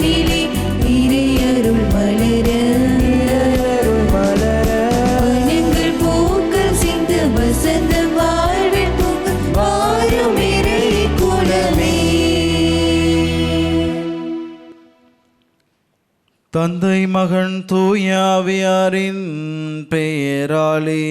மண்ணிலே இறையருள் மலர வனங்கள் பூக்கள் சிந்து வசந்த வாழ்வில் பூக்க வாரும் இறை குலமே. தந்தை மகன் தூய ஆவியாரின் பெயராலே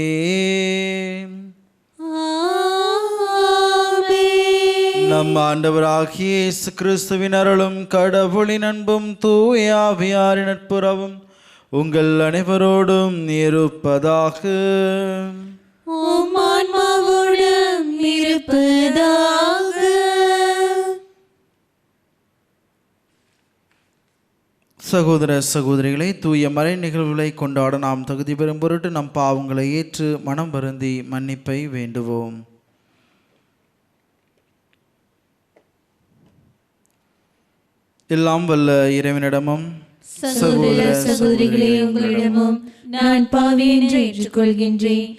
நம் ஆண்டவராகிய இயேசு கிறிஸ்துவின் அருளும் கடவுளின் அன்பும் தூய ஆவியாரின் நட்புறவும் உங்கள் அனைவரோடும் இருப்பதாக. உம் ஆன்மாவோடும் இருப்பதாக. சகோதர சகோதரிகளை, தூய மறை நிகழ்வுகளை கொண்டாட நாம் தகுதி பெறும் பொருட்டு நம் பாவங்களை ஏற்று மனம் வருந்தி மன்னிப்பை வேண்டுவோம். எல்லாம் வல்ல இறைவனிடமும் சகோதர சகோதரிகளே, உங்களிடமும் நான் பாவி என்று ஏற்றுக்கொள்கின்றேன்.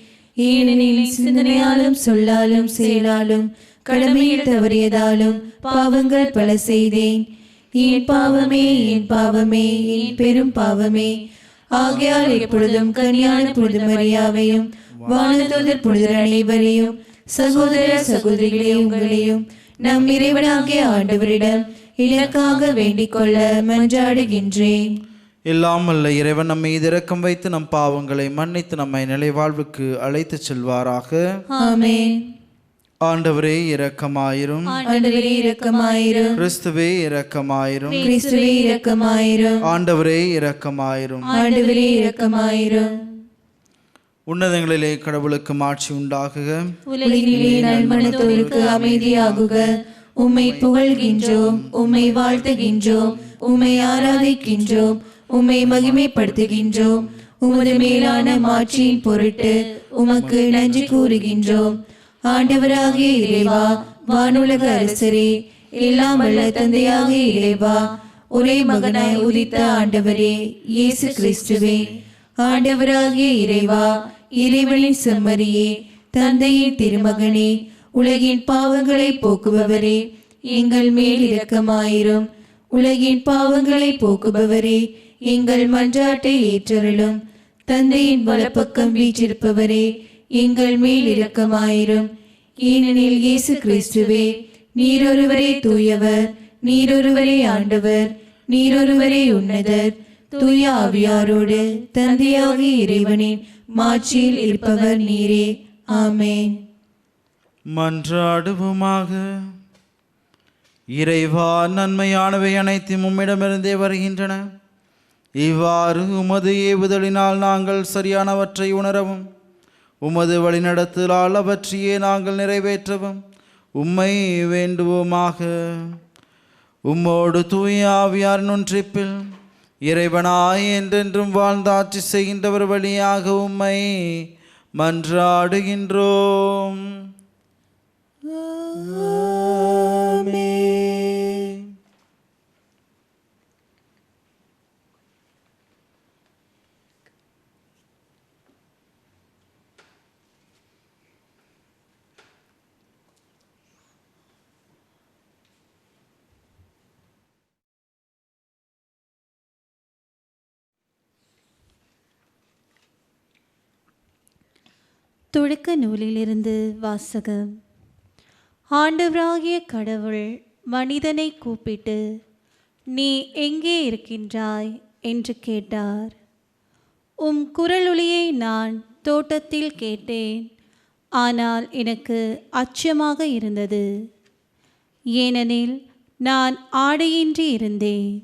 ஏனெனில் சிந்தனையாலும் சொல்லாலும் செயலாலும் கடமையில் தவறியதாலும் பாவங்கள் பல செய்தேன். என் பாவமே, என் பாவமே, என் பெரும் பாவமே. ஆகையால் எப்பொழுதும் கன்னியான புனித மரியாவையும் வானதூதர் புனிதர் அனைவரையும் சகோதர சகோதரிகளே உங்களையும் நம் இறைவனாகிய ஆண்டவரிடம் எனக்காக வேண்டிக் கொள்ள மன்றாடுகின்றேன். எல்லாம் வல்ல இறைவன் நம்மை இரக்கம் வைத்து நம் பாவங்களை மன்னித்து நம்மை நிலைவாழ்வுக்கு அழைத்து செல்வாராக. ஆமென். ஆண்டவரே இரக்கமாயிரும். ஆண்டவரே இரக்கமாயிரும். கிறிஸ்துவே இரக்கமாயிரும். கிறிஸ்துவே இரக்கமாயிரும். ஆண்டவரே இரக்கமாயிரும். ஆண்டவரே இரக்கமாயிரும். உன்னதங்களிலே கடவுளுக்கு மாட்சி உண்டாகுக. உலகிலே நல்மனத்தோருக்கு அமைதியாகுக. உம்மை புகழ்கின்றோம், உம்மை வாழ்த்துகின்றோம், உம்மை ஆராதிக்கின்றோம், உம்மை மகிமைப்படுத்துகின்றோம். உமது மேலான மாட்சியின் பொருட்டு உமக்கு நன்றி கூறுகின்றோம். ஆண்டவராகிய இறைவா, வானுலக அரசரே, எல்லாம் வல்ல தந்தையாகிய இறைவா, ஒரே மகனாய் உதித்த ஆண்டவரே இயேசு கிறிஸ்துவே, ஆண்டவராகிய இறைவா, இறைவனின் செம்மறியே, தந்தையின் திருமகனே, உலகின் பாவங்களை போக்குபவரே, எங்கள் மேல் இரக்கமாயிரும். உலகின் பாவங்களை போக்குபவரே, எங்கள் மன்றாட்டை ஏற்றருளும். தந்தையின் வலப்பக்கம் வீற்றிருப்பவரே, எங்கள் மேல் இரக்கமாயிரும். ஏனெனில் இயேசு கிறிஸ்துவே, நீரொருவரே தூயவர், நீரொருவரே ஆண்டவர், நீரொருவரே உன்னதர், தூய ஆவியாரோடு தந்தையாகிய இறைவனின் மாட்சியில் இருப்பவர் நீரே. ஆமென். மன்றாடுவோமாக. இறைவா, நன்மையானவை அனைத்தும் உம்மிடமிருந்தே வருகின்றன. இவ்வாறு உமது ஏவுதலினால் நாங்கள் சரியானவற்றை உணரவும் உமது வழிநடத்தலால் அவற்றையே நாங்கள் நிறைவேற்றவும் உம்மை வேண்டுவோமாக. உம்மோடு தூய ஆவியாரின் ஒன்றிப்பில் இறைவனாய் என்றென்றும் வாழ்ந்து ஆட்சி செய்கின்றவர் வழியாக உம்மை மன்றாடுகின்றோம். தொடக்க நூலிலிருந்து வாசகம். ஆண்டவராகிய கடவுள் மனிதனை கூப்பிட்டு, நீ எங்கே இருக்கின்றாய் என்று கேட்டார். உம் குரலொலியை நான் தோட்டத்தில் கேட்டேன், ஆனால் எனக்கு அச்சமாக இருந்தது, ஏனெனில் நான் ஆடையின்றி இருந்தேன்,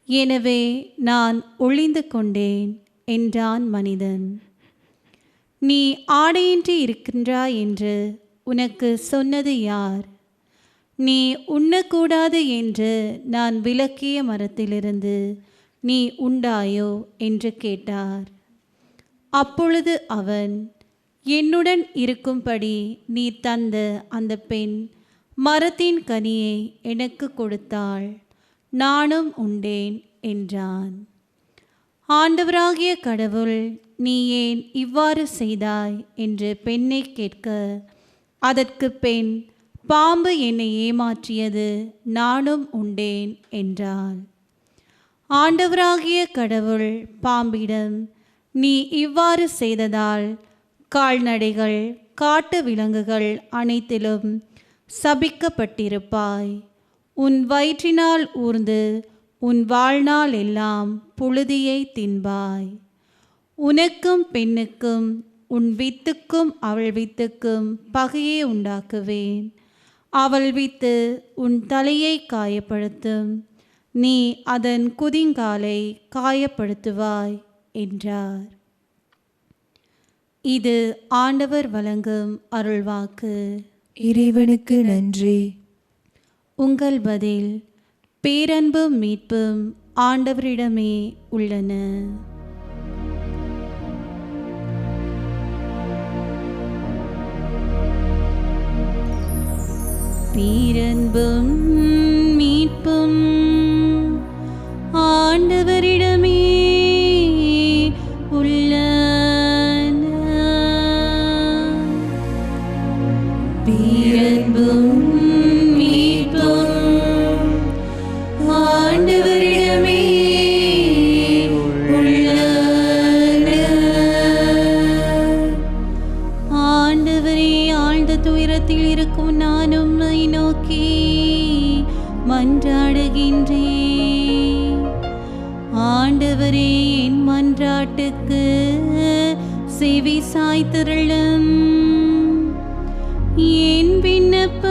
எனவே நான் ஒளிந்து கொண்டேன் என்றான் மனிதன். நீ ஆடையின்றி இருக்கின்றாய் என்று உனக்கு சொன்னது யார்? நீ உண்ணக்கூடாது என்று நான் விலக்கிய மரத்திலிருந்து நீ உண்டாயோ என்று கேட்டார். அப்பொழுது அவன், என்னுடன் இருக்கும்படி நீ தந்த அந்த பெண் மரத்தின் கனியை எனக்கு கொடுத்தாள், நானும் உண்டேன் என்றான். ஆண்டவராகிய கடவுள், நீ ஏன் இவ்வாறு செய்தாய் என்று பெண்ணை கேட்க, அதற்கு பெண், பாம்பு என்னை ஏமாற்றியது, நானும் உண்டேன் என்றாள். ஆண்டவராகிய கடவுள் பாம்பிடம், நீ இவ்வாறு செய்ததால் கால்நடைகள் காட்டு விலங்குகள் அனைத்திலும் சபிக்கப்பட்டிருப்பாய். உன் வயிற்றினால் ஊர்ந்து உன் வாழ்நாள் எல்லாம் புழுதியை தின்பாய். உனக்கும் பெண்ணுக்கும் உன் வித்துக்கும் அவள் வித்துக்கும் பகையை உண்டாக்குவேன். அவள் வித்து உன் தலையை காயப்படுத்தும், நீ அதன் குதிங்காலை காயப்படுத்துவாய் என்றார். இது ஆண்டவர் வழங்கும் அருள்வாக்கு. இறைவனுக்கு நன்றி. உங்கள் பதில் பேரன்பும் மீட்பும் ஆண்டவரிடமே உள்ளன. பேரன்பும் மீட்பும் ஆண்டவரிடமே உள்ளன. பேரன்பும் மீட்பும் ஆண்டவரிடமே உள்ளன. ஆண்டவரே, ஆழ்ந்த துயரத்தில் இருக்கும் நான் உம்மை நோக்கி மன்றாடுகின்றேன். ஆண்டவரே, என் மன்றாட்டுக்கு செவி சாய்த்தருளும். என் விண்ணப்ப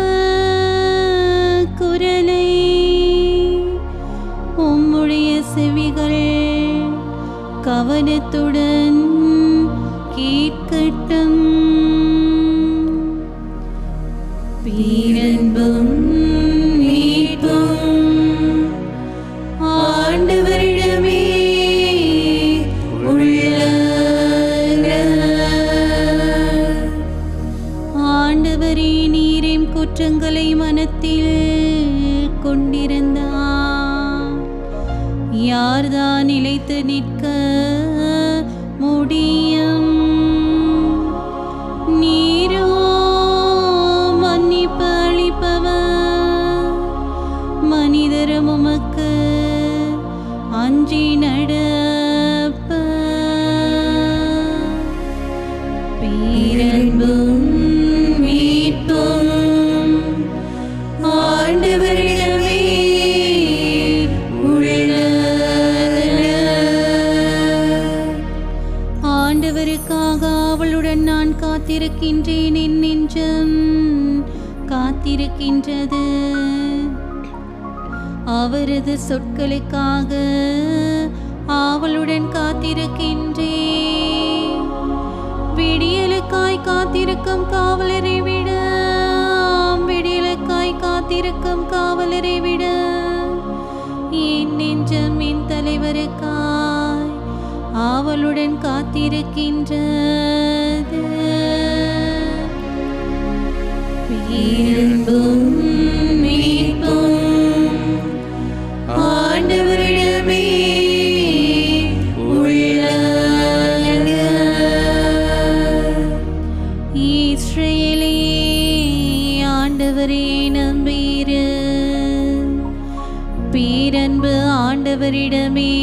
குரலை உம்முடைய செவிகள் கவனத்துடன் கேட்கட்டும். பேரன்பும் மீட்பும் ஆண்டவரிடமே உள்ளன. ஆண்டவரே, நீரின் குற்றங்களை மனத்தில் கொண்டிருந்தார். யார்தான் நிலைத்து நிற்க முடியும்? நீரோ மன்னிப்பு அளிப்பவர், மனிதரும் உமக்கு அஞ்சி நடப்ப. பேரன்பும் மீட்பும் ஆண்டவரிடமே உள்ளன. ஆண்டவருக்காக அவளுடன் நான் காத்திருக்கின்றேன். என் நெஞ்சம் காத்திருக்கின்றது. அவரது சொற்களுக்காக ஆவலுடன் காத்திருக்கின்றேன். விடியலுக்காய் காத்திருக்கும் காவலரை விட, விடியலுக்காய் காத்திருக்கும் காவலரை விட என் நெஞ்சம் என் தலைவருக்காய் ஆவலுடன் காத்திருக்கின்றது. பேரன்பும் மீட்பும் ஆண்டவரிடமே உள்ளன. இஸ்ரவேலே, ஆண்டவரே நம்பீரு. பேரன்பு ஆண்டவரிடமே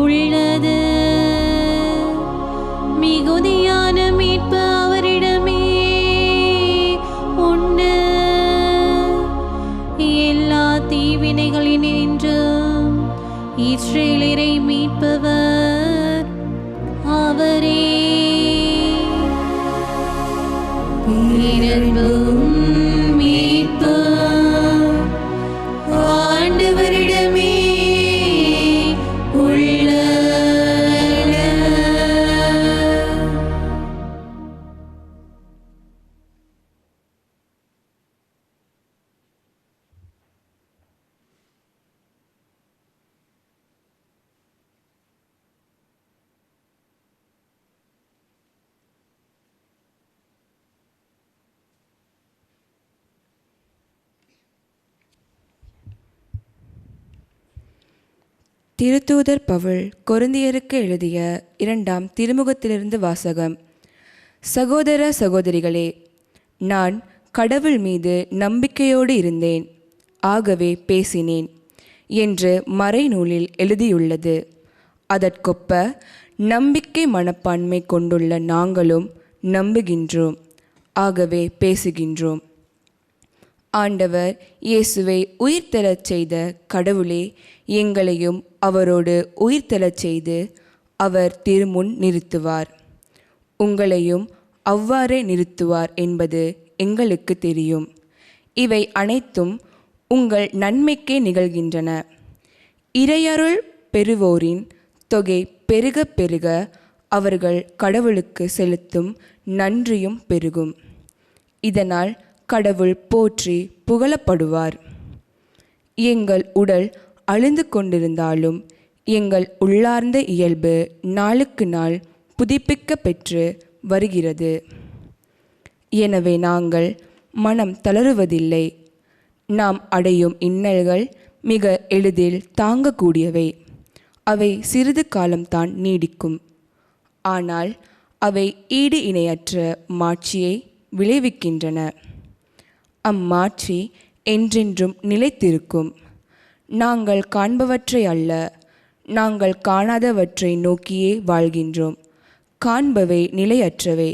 உள்ளது. மிகுதியான மீட்பு அவரிடமே உண்டு. எல்லா தீவினைகளினின்றும் இஸ்ரவேலரை மீட்பவர் அவரே. பேரன்பும் மீட்பும் ஆண்டவரிடமே உள்ளன. திருத்தூதர் பவுல் கொரிந்தியருக்கு எழுதிய 2ஆம் திருமுகத்திலிருந்து வாசகம். சகோதர சகோதரிகளே, நான் கடவுள் மீது நம்பிக்கையோடு இருந்தேன், ஆகவே பேசினேன். என்று மறைநூலில் எழுதியுள்ளது. அதற்கொப்ப நம்பிக்கை மனப்பான்மை கொண்டுள்ள நாங்களும் நம்புகின்றோம், ஆகவே பேசுகின்றோம். ஆண்டவர் இயேசுவை உயிர்த்தெழச் செய்த கடவுளே, எங்களையும் அவரோடு உயிர்த்தெழச் செய்து அவர் திருமுன் நிறுத்துவார். உங்களையும் அவ்வாறே நிறுத்துவார் என்பது எங்களுக்கு தெரியும். இவை அனைத்தும் உங்கள் நன்மைக்கே நிகழ்கின்றன. இறையருள் பெறுவோரின் தொகை பெருக பெருக அவர்கள் கடவுளுக்கு செலுத்தும் நன்றியும் பெருகும். இதனால் கடவுள் போற்றி புகழப்படுவார். எங்கள் உடல் அழிந்து கொண்டிருந்தாலும் எங்கள் உள்ளார்ந்த இயல்பு நாளுக்கு நாள் புதுப்பிக்க பெற்று வருகிறது. எனவே நாங்கள் மனம் தளருவதில்லை. நாம் அடையும் இன்னல்கள் மிக எளிதில் தாங்கக்கூடியவை. அவை சிறிது காலம்தான் நீடிக்கும். ஆனால் அவை ஈடு இணையற்ற மாட்சியை விளைவிக்கின்றன. அம்மாட்சி என்றென்றும் நிலைத்திருக்கும். நாங்கள் காண்பவற்றை அல்ல, நாங்கள் காணாதவற்றை நோக்கியே வாழ்கின்றோம். காண்பவை நிலையற்றவை,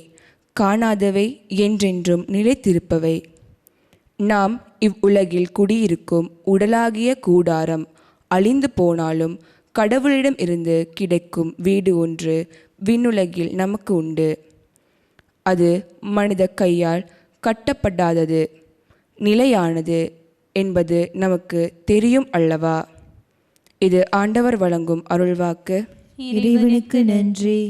காணாதவை என்றென்றும் நிலைத்திருப்பவை. நாம் இவ்வுலகில் குடியிருக்கும் உடலாகிய கூடாரம் அழிந்து போனாலும் கடவுளிடம் இருந்து கிடைக்கும் வீடு ஒன்று விண்ணுலகில் நமக்கு உண்டு. அது மனித கையால் கட்டப்படாதது, நிலையானது என்பது நமக்கு தெரியும் அல்லவா? இது ஆண்டவர் வழங்கும் அருள்வாக்கு. இறைவனுக்கு நன்றி.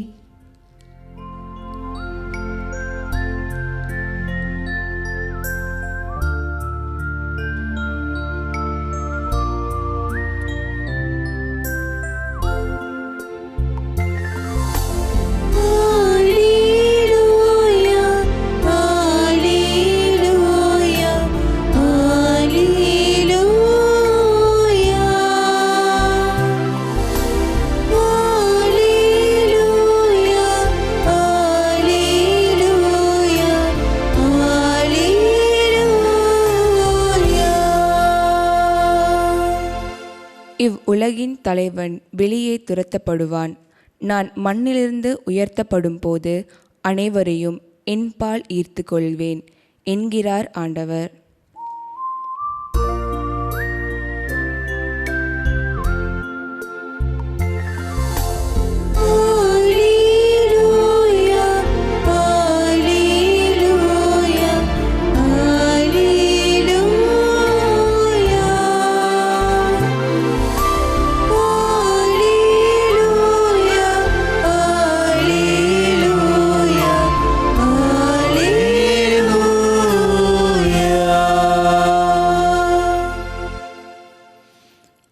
இவ்வுலகின் தலைவன் வெளியே துரத்தப்படுவான். நான் மண்ணிலிருந்து உயர்த்தப்படும் போது அனைவரையும் என்பால் ஈர்த்து கொள்வேன் என்கிறார் ஆண்டவர்.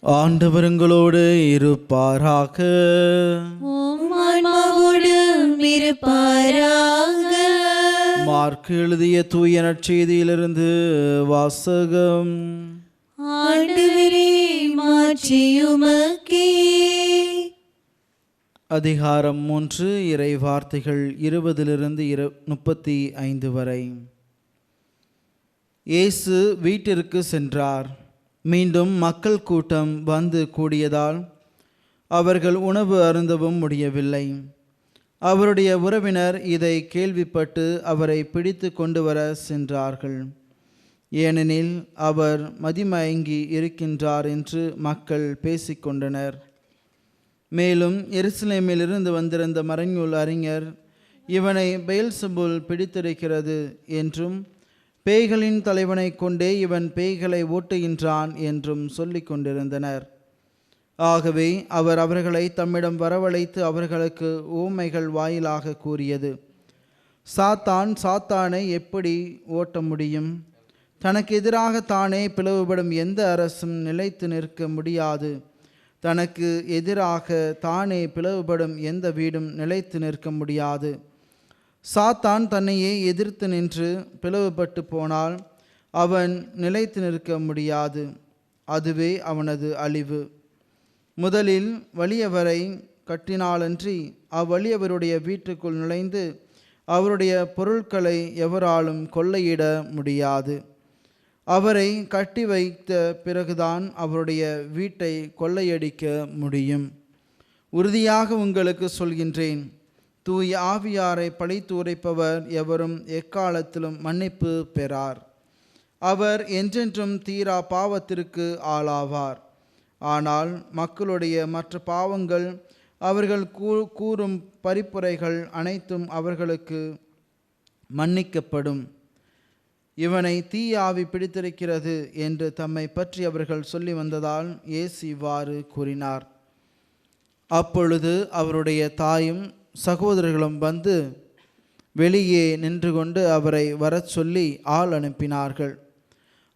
ஆண்டவருங்களோடு இருப்பாராக. உம் ஆன்மாவோடும் இருப்பாராக. மார்க்கு எழுதிய தூய நற்செய்தியிலிருந்து வாசகம். ஆண்டவரே, மாட்சி உமக்கே. அதிகாரம் 3, இறை வார்த்தைகள் 20 35 வரை. இயேசு வீட்டிற்கு சென்றார். மீண்டும் மக்கள் கூட்டம் வந்து கூடியதால் அவர்கள் உணவு அருந்தவும் முடியவில்லை. அவருடைய உறவினர் இதை கேள்விப்பட்டு அவரை பிடித்து கொண்டு வர சென்றார்கள். ஏனெனில் அவர் மதிமயங்கி இருக்கின்றார் என்று மக்கள் பேசிக்கொண்டனர். மேலும் எருசலேமிலிருந்து வந்திருந்த மறைநூல் அறிஞர் இவனை பெயல்செபூல் பிடித்திருக்கிறது என்றும் பேய்களின் தலைவனை கொண்டே இவன் பேய்களை ஓட்டுகின்றான் என்றும் சொல்லிக் கொண்டிருந்தனர். ஆகவே அவர் அவர்களை தம்மிடம் வரவழைத்து அவர்களுக்கு உவமைகள் வாயிலாக கூறியது: சாத்தான் சாத்தானை எப்படி ஓட்ட முடியும்? தனக்கு எதிராக தானே பிளவுபடும் எந்த அரசும் நிலைத்து நிற்க முடியாது. தனக்கு எதிராக தானே பிளவுபடும் எந்த வீடும் நிலைத்து நிற்க முடியாது. சாத்தான் தன்னையே எதிர்த்து நின்று பிளவுபட்டு போனால் அவன் நிலைத்து நிற்க முடியாது. அதுவே அவனது அழிவு. முதலில் வலியவரை கட்டினாலன்றி அவ்வலியவருடைய வீட்டுக்குள் நுழைந்து அவருடைய பொருட்களை எவராலும் கொள்ளையிட முடியாது. அவரை கட்டி வைத்த பிறகுதான் அவருடைய வீட்டை கொள்ளையடிக்க முடியும். உறுதியாக உங்களுக்கு சொல்கின்றேன், தூய ஆவியாரை பழித்து உரைப்பவர் எவரும் எக்காலத்திலும் மன்னிப்பு பெறார். அவர் என்றென்றும் தீரா பாவத்திற்கு ஆளாவார். ஆனால் மக்களுடைய மற்ற பாவங்கள், அவர்கள் கூறும் பரிப்புரைகள் அனைத்தும் அவர்களுக்கு மன்னிக்கப்படும். இவனை தீய ஆவி பிடித்திருக்கிறது என்று தம்மை பற்றி அவர்கள் சொல்லி வந்ததால் இயேசு இவ்வாறு கூறினார். அப்பொழுது அவருடைய தாயும் சகோதரர்களும் வந்து வெளியே நின்று கொண்டு அவரை வரச் சொல்லி ஆள் அனுப்பினார்கள்.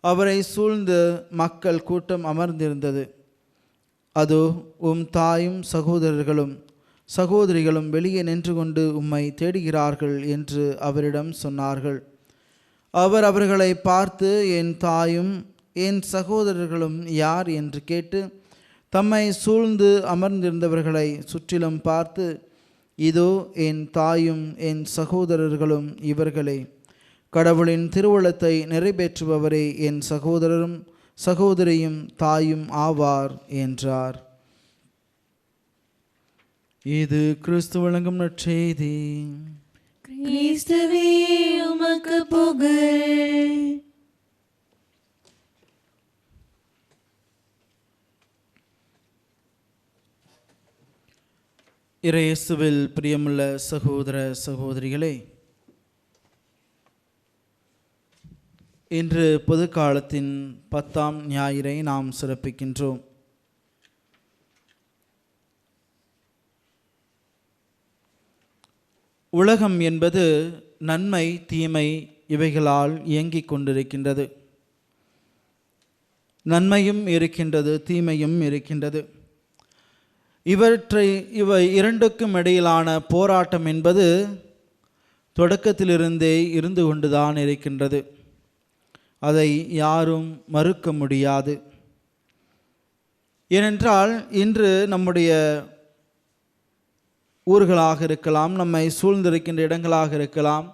அவரை சூழ்ந்து மக்கள் கூட்டம் அமர்ந்திருந்தது. அதோ உம் தாயும் சகோதரர்களும் சகோதரிகளும் வெளியே நின்று கொண்டு உம்மை தேடுகிறார்கள் என்று அவரிடம் சொன்னார்கள். அவர் அவர்களை பார்த்து, என் தாயும் என் சகோதரர்களும் யார் என்று கேட்டு தம்மை சூழ்ந்து அமர்ந்திருந்தவர்களை சுற்றிலும் பார்த்து, இதோ என் தாயும் என் சகோதரர்களும் இவர்களே, கடவுளின் திருவுளத்தை நிறைவேற்றுபவரே என் சகோதரரும் சகோதரியும் தாயும் ஆவார் என்றார். இது கிறிஸ்து வழங்கும் நற்செய்தி. கிறிஸ்துவே உமக்கு புகழ். இயேசுவில் பிரியமுள்ள சகோதர சகோதரிகளே, இன்று பொது காலத்தின் 10ஆம் ஞாயிறை நாம் சிறப்பிக்கின்றோம். உலகம் என்பது நன்மை தீமை இவைகளால் இயங்கிக் கொண்டிருக்கின்றது. நன்மையும் இருக்கின்றது, தீமையும் இருக்கின்றது. இவை இரண்டுக்கும் இடையிலான போராட்டம் என்பது தொடக்கத்திலிருந்தே இருந்து கொண்டுதான் இருக்கின்றது. அதை யாரும் மறுக்க முடியாது. ஏனென்றால் இன்று நம்முடைய ஊர்களாக இருக்கலாம், நம்மை சூழ்ந்திருக்கின்ற இடங்களாக இருக்கலாம்,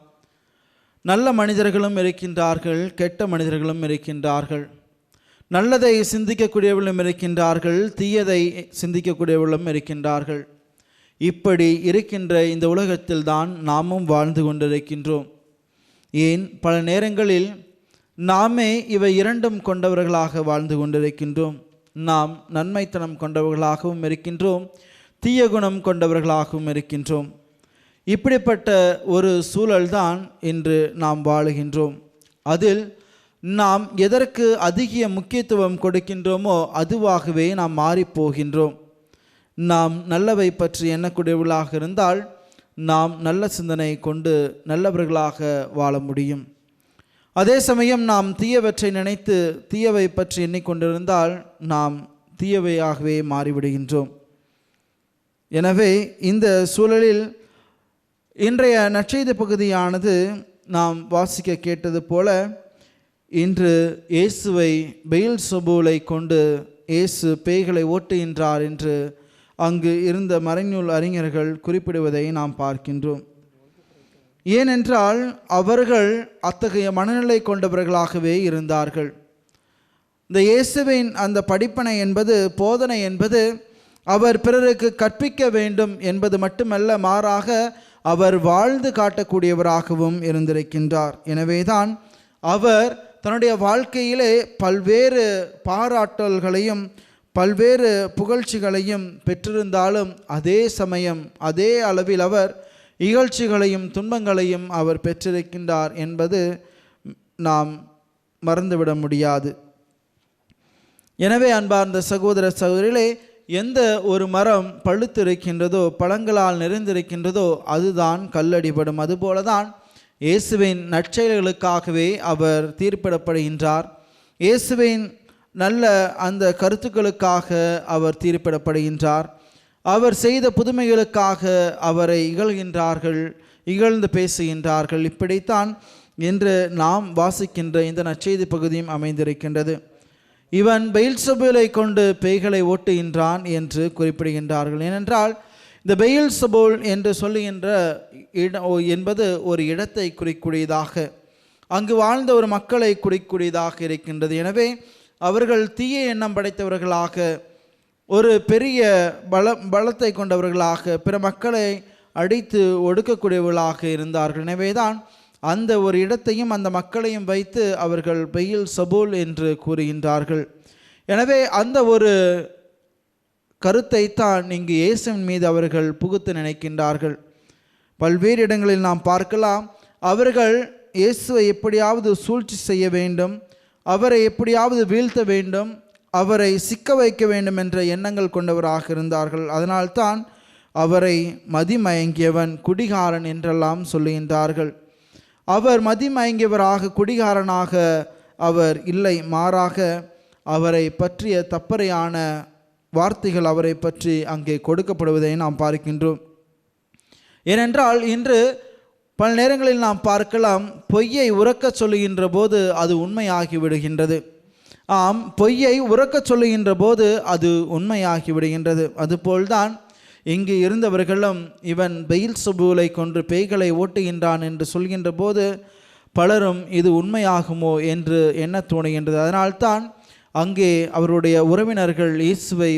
நல்ல மனிதர்களும் இருக்கின்றார்கள், கெட்ட மனிதர்களும் இருக்கின்றார்கள். நல்லதை சிந்திக்கக்கூடியவர்களும் இருக்கின்றார்கள், தீயதை சிந்திக்கக்கூடியவர்களும் இருக்கின்றார்கள். இப்படி இருக்கின்ற இந்த உலகத்தில் தான் நாமும் வாழ்ந்து கொண்டிருக்கின்றோம். ஏன் பல நேரங்களில் நாமே இவை இரண்டும் கொண்டவர்களாக வாழ்ந்து கொண்டிருக்கின்றோம். நாம் நன்மைத்தனம் கொண்டவர்களாகவும் இருக்கின்றோம், தீய குணம் கொண்டவர்களாகவும் இருக்கின்றோம். இப்படிப்பட்ட ஒரு சூழல்தான் இன்று நாம் வாழுகின்றோம். அதில் நாம் எதற்கு அதிக முக்கியத்துவம் கொடுக்கின்றோமோ அதுவாகவே நாம் மாறிப்போகின்றோம். நாம் நல்லவை பற்றி எண்ணக்கூடியவர்களாக இருந்தால் நாம் நல்ல சிந்தனை கொண்டு நல்லவர்களாக வாழ முடியும். அதே சமயம் நாம் தீயவற்றை நினைத்து தீயவை பற்றி எண்ணிக்கொண்டிருந்தால் நாம் தீயவையாகவே மாறிவிடுகின்றோம். எனவே இந்த சூழலில் இன்றைய நற்செய்தி பகுதியானது நாம் வாசிக்க கேட்டது போல, இன்று இயேசுவை பெயல்செபூலை கொண்டு இயேசு பேய்களை ஓட்டுகின்றார் என்று அங்கு இருந்த மறைநூல் அறிஞர்கள் குறிப்பிடுவதை நாம் பார்க்கின்றோம். ஏனென்றால் அவர்கள் அத்தகைய மனநிலை கொண்டவர்களாகவே இருந்தார்கள். இந்த இயேசுவின் அந்த படிப்பனை என்பது, போதனை என்பது அவர் பிறருக்கு கற்பிக்க வேண்டும் என்பது மட்டுமல்ல, மாறாக அவர் வாழ்ந்து காட்டக்கூடியவராகவும் இருந்திருக்கின்றார். எனவேதான் அவர் தன்னுடைய வாழ்க்கையிலே பல்வேறு பாராட்டல்களையும் பல்வேறு புகழ்ச்சிகளையும் பெற்றிருந்தாலும் அதே சமயம் அதே அளவில் அவர் இகழ்ச்சிகளையும் துன்பங்களையும் அவர் பெற்றிருக்கின்றார் என்பது நாம் மறந்துவிட முடியாது. எனவே அன்பார்ந்த சகோதர சகோதரிகளே, எந்த ஒரு மரம் பழுத்திருக்கின்றதோ, பழங்களால் நிறைந்திருக்கின்றதோ அதுதான் கல்லடிபடும். அதுபோலதான் இயேசுவின் நற்செயல்களுக்காகவே அவர் தீர்ப்பிடப்படுகின்றார். இயேசுவின் நல்ல அந்த கருத்துக்களுக்காக அவர் தீர்ப்பிடப்படுகின்றார். அவர் செய்த புதுமைகளுக்காக அவரை இகழ்கின்றார்கள், இகழ்ந்து பேசுகின்றார்கள். இப்படித்தான் இன்று நாம் வாசிக்கின்ற இந்த நற்செய்தி பகுதியும் அமைந்திருக்கின்றது. இவன் பெயல்செபூலை கொண்டு பேய்களை ஓட்டுகின்றான் என்று குறிப்பிடுகின்றார்கள். ஏனென்றால் இந்த பெயல்செபூல் என்று சொல்லுகின்ற என்பது ஒரு இடத்தை குறிக்கூடியதாக, அங்கு வாழ்ந்த ஒரு மக்களை குறிக்கூடியதாக இருக்கின்றது. எனவே அவர்கள் தீய எண்ணம் படைத்தவர்களாக, ஒரு பெரிய பலத்தை கொண்டவர்களாக, பிற மக்களை அடித்து ஒடுக்கக்கூடியவர்களாக இருந்தார்கள். எனவேதான் அந்த ஒரு இடத்தையும் அந்த மக்களையும் வைத்து அவர்கள் பெயில் சபூல் என்று கூறுகின்றார்கள். எனவே அந்த ஒரு கருத்தை தான் இங்கு இயேசுவின் மீது அவர்கள் புகுத்த நினைக்கின்றார்கள். பல்வேறு இடங்களில் நாம் பார்க்கலாம், அவர்கள் இயேசுவை எப்படியாவது சூழ்ச்சி செய்ய வேண்டும், அவரை எப்படியாவது வீழ்த்த வேண்டும், அவரை சிக்க வைக்க வேண்டும் என்ற எண்ணங்கள் கொண்டவராக இருந்தார்கள். அதனால்தான் அவரை மதிமயங்கியவன், குடிகாரன் என்றெல்லாம் சொல்லுகின்றார்கள். அவர் மதிமயங்கியவராக, குடிகாரனாக அவர் இல்லை, மாறாக அவரை பற்றிய தப்பறையான வார்த்தைகள் அவரை பற்றி அங்கே கொடுக்கப்படுவதை நாம் பார்க்கின்றோம். ஏனென்றால் இன்று பல நேரங்களில் நாம் பார்க்கலாம், பொய்யை உரக்க சொல்லுகின்ற போது அது உண்மையாகி விடுகின்றது. ஆம், பொய்யை உரக்க சொல்லுகின்ற போது அது உண்மையாகி விடுகின்றது. அதுபோல்தான் இங்கு இருந்தவர்களும் இவன் பெயில் சபூலை கொன்று பேய்களை ஓட்டுகின்றான் என்று சொல்கின்ற போது பலரும் இது உண்மையாகுமோ என்று எண்ண தோணுகின்றது. அதனால்தான் அங்கே அவருடைய உறவினர்கள் இயேசுவை